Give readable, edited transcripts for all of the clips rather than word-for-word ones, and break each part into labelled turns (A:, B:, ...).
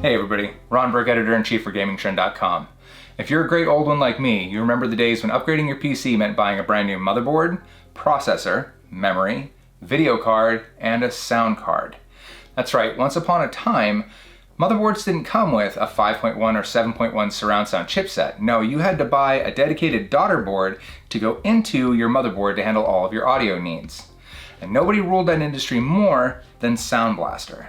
A: Hey everybody, Ron Burke, Editor-in-Chief for GamingTrend.com. If you're a great old one like me, you remember the days when upgrading your PC meant buying a brand new motherboard, processor, memory, video card, and a sound card. That's right, once upon a time, motherboards didn't come with a 5.1 or 7.1 surround sound chipset. No, you had to buy a dedicated daughter board to go into your motherboard to handle all of your audio needs. And nobody ruled that industry more than Sound Blaster.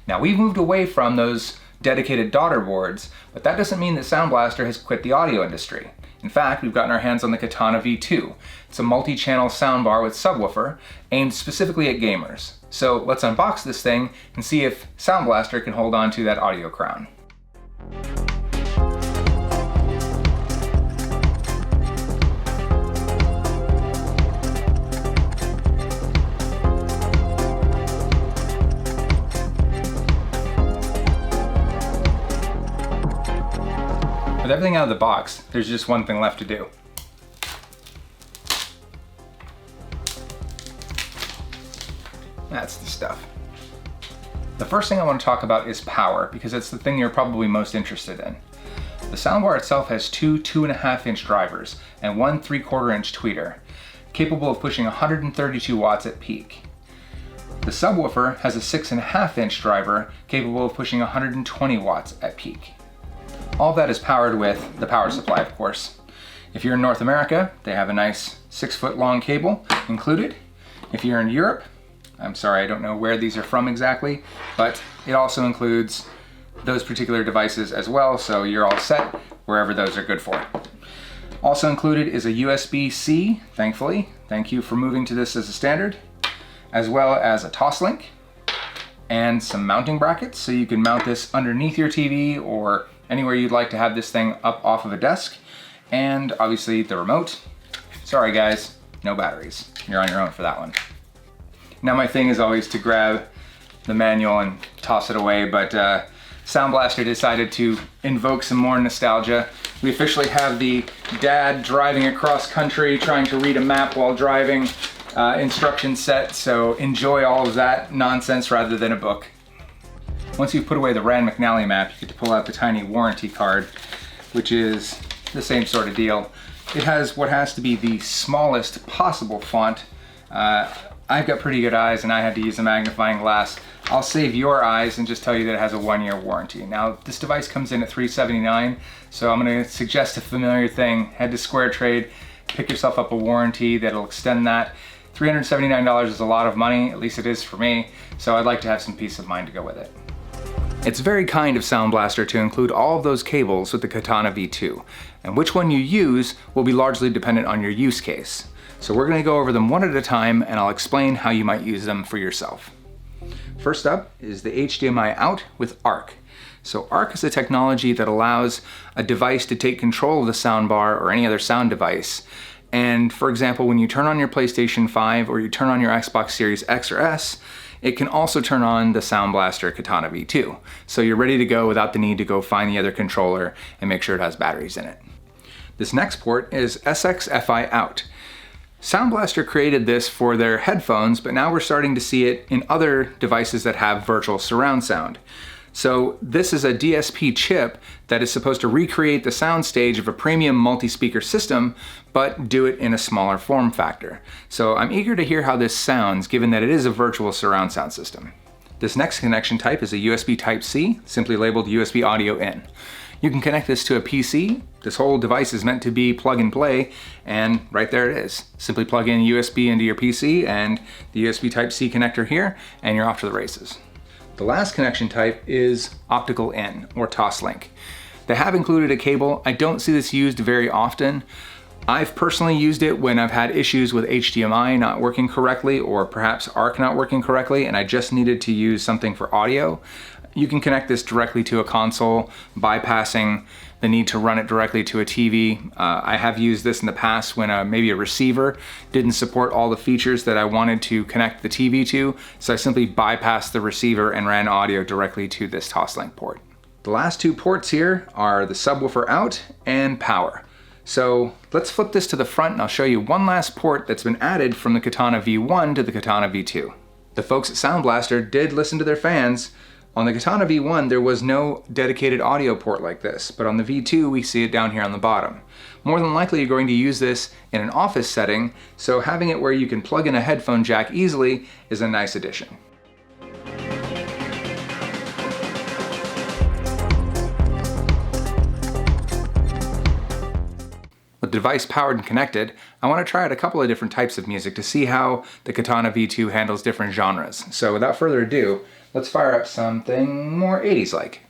A: Now we've moved away from those dedicated daughter boards, but that doesn't mean that Sound Blaster has quit the audio industry. In fact, we've gotten our hands on the Katana V2. It's a multi-channel soundbar with subwoofer aimed specifically at gamers. So let's unbox this thing and see if Sound Blaster can hold on to that audio crown. With everything out of the box, there's just one thing left to do. That's the stuff. The first thing I want to talk about is power, because it's the thing you're probably most interested in. The soundbar itself has two 2.5 inch drivers and one 3/4 inch tweeter, capable of pushing 132 watts at peak. The subwoofer has a 6.5 inch driver, capable of pushing 120 watts at peak. All that is powered with the power supply, of course. If you're in North America, they have a nice 6-foot long cable included. If you're in Europe, I'm sorry, I don't know where these are from exactly, but it also includes those particular devices as well, so you're all set wherever those are good for. Also included is a USB-C, thankfully. Thank you for moving to this as a standard, as well as a toslink and some mounting brackets, so you can mount this underneath your TV or anywhere you'd like to have this thing up off of a desk, and obviously the remote. Sorry guys, no batteries. You're on your own for that one. Now my thing is always to grab the manual and toss it away, but Sound Blaster decided to invoke some more nostalgia. We officially have the dad driving across country trying to read a map while driving instruction set, so enjoy all of that nonsense rather than a book. Once you've put away the Rand McNally map, you get to pull out the tiny warranty card, which is the same sort of deal. It has what has to be the smallest possible font. I've got pretty good eyes and I had to use a magnifying glass. I'll save your eyes and just tell you that it has a 1-year warranty. Now, this device comes in at $379, so I'm gonna suggest a familiar thing. Head to Square Trade, pick yourself up a warranty that'll extend that. $379 is a lot of money, at least it is for me, so I'd like to have some peace of mind to go with it. It's very kind of Sound Blaster to include all of those cables with the Katana V2, and which one you use will be largely dependent on your use case. So we're going to go over them one at a time, and I'll explain how you might use them for yourself. First up is the HDMI out with ARC. So ARC is a technology that allows a device to take control of the soundbar or any other sound device. And for example, when you turn on your PlayStation 5 or you turn on your Xbox Series X or S, it can also turn on the Sound Blaster Katana V2. So you're ready to go without the need to go find the other controller and make sure it has batteries in it. This next port is SXFI out. Sound Blaster created this for their headphones, but now we're starting to see it in other devices that have virtual surround sound. So this is a DSP chip that is supposed to recreate the sound stage of a premium multi-speaker system, but do it in a smaller form factor. So I'm eager to hear how this sounds, given that it is a virtual surround sound system. This next connection type is a USB Type-C, simply labeled USB audio in. You can connect this to a PC. This whole device is meant to be plug and play, and right there it is. Simply plug in USB into your PC and the USB Type-C connector here, and you're off to the races. The last connection type is optical in, or toslink. They have included a cable. I don't see this used very often. I've personally used it when I've had issues with HDMI not working correctly, or perhaps ARC not working correctly, and I just needed to use something for audio. You can connect this directly to a console, bypassing the need to run it directly to a TV. I have used this in the past when maybe a receiver didn't support all the features that I wanted to connect the TV to, so I simply bypassed the receiver and ran audio directly to this Toslink port. The last two ports here are the subwoofer out and power. So let's flip this to the front and I'll show you one last port that's been added from the Katana V1 to the Katana V2. The folks at Sound Blaster did listen to their fans. On the Katana V1, there was no dedicated audio port like this, but on the V2, we see it down here on the bottom. More than likely, you're going to use this in an office setting, so having it where you can plug in a headphone jack easily is a nice addition. With the device powered and connected, I want to try out a couple of different types of music to see how the Katana V2 handles different genres. So without further ado, let's fire up something more 80s like.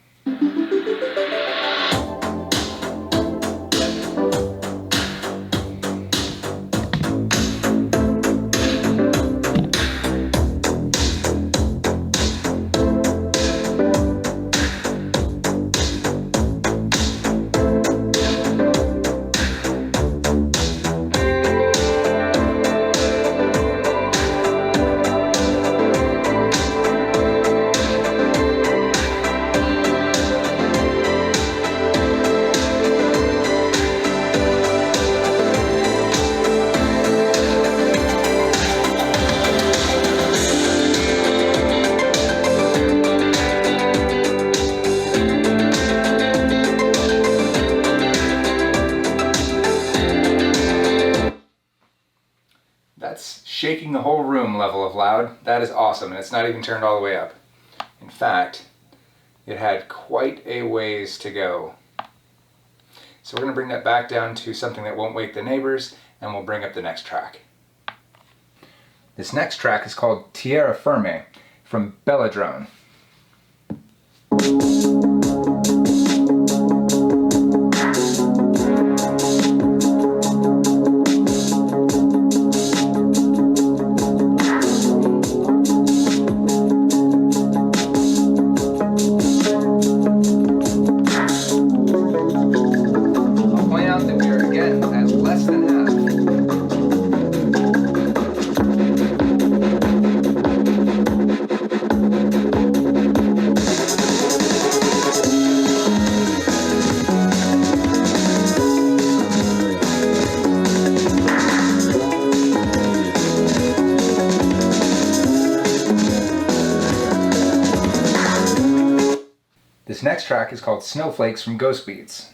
A: That's shaking the whole room level of loud. That is awesome, and it's not even turned all the way up. In fact, it had quite a ways to go. So we're going to bring that back down to something that won't wake the neighbors, and we'll bring up the next track. This next track is called Tierra Firme from Belladrone. This next track is called Snowflakes from Ghost Beats.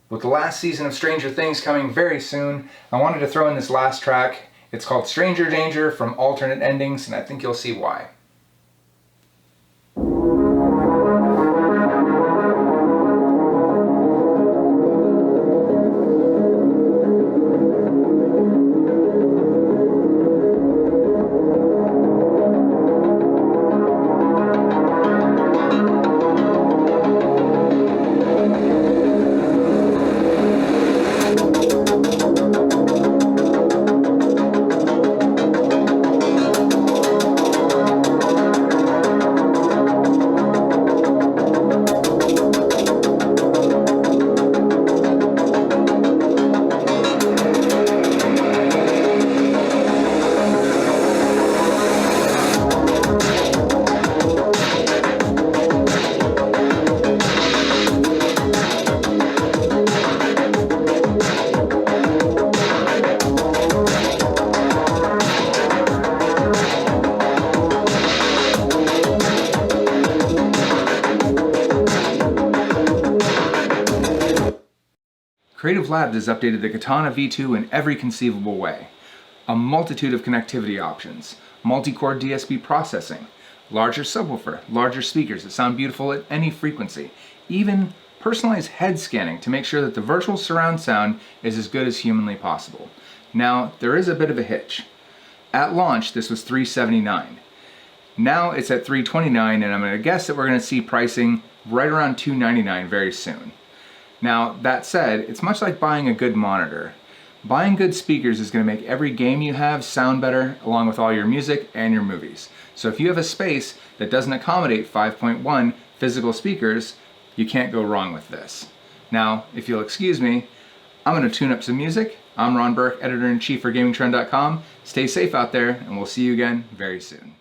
A: With the last season of Stranger Things coming very soon, I wanted to throw in this last track. It's called Stranger Danger from Alternate Endings, and I think you'll see why. Creative Labs has updated the Katana V2 in every conceivable way. A multitude of connectivity options, multi-core DSP processing, larger subwoofer, larger speakers that sound beautiful at any frequency, even personalized head scanning to make sure that the virtual surround sound is as good as humanly possible. Now, there is a bit of a hitch. At launch, this was $379. Now it's at $329, and I'm going to guess that we're going to see pricing right around $299 very soon. Now, that said, it's much like buying a good monitor. Buying good speakers is going to make every game you have sound better, along with all your music and your movies. So if you have a space that doesn't accommodate 5.1 physical speakers, you can't go wrong with this. Now, if you'll excuse me, I'm going to tune up some music. I'm Ron Burke, Editor-in-Chief for GamingTrend.com. Stay safe out there, and we'll see you again very soon.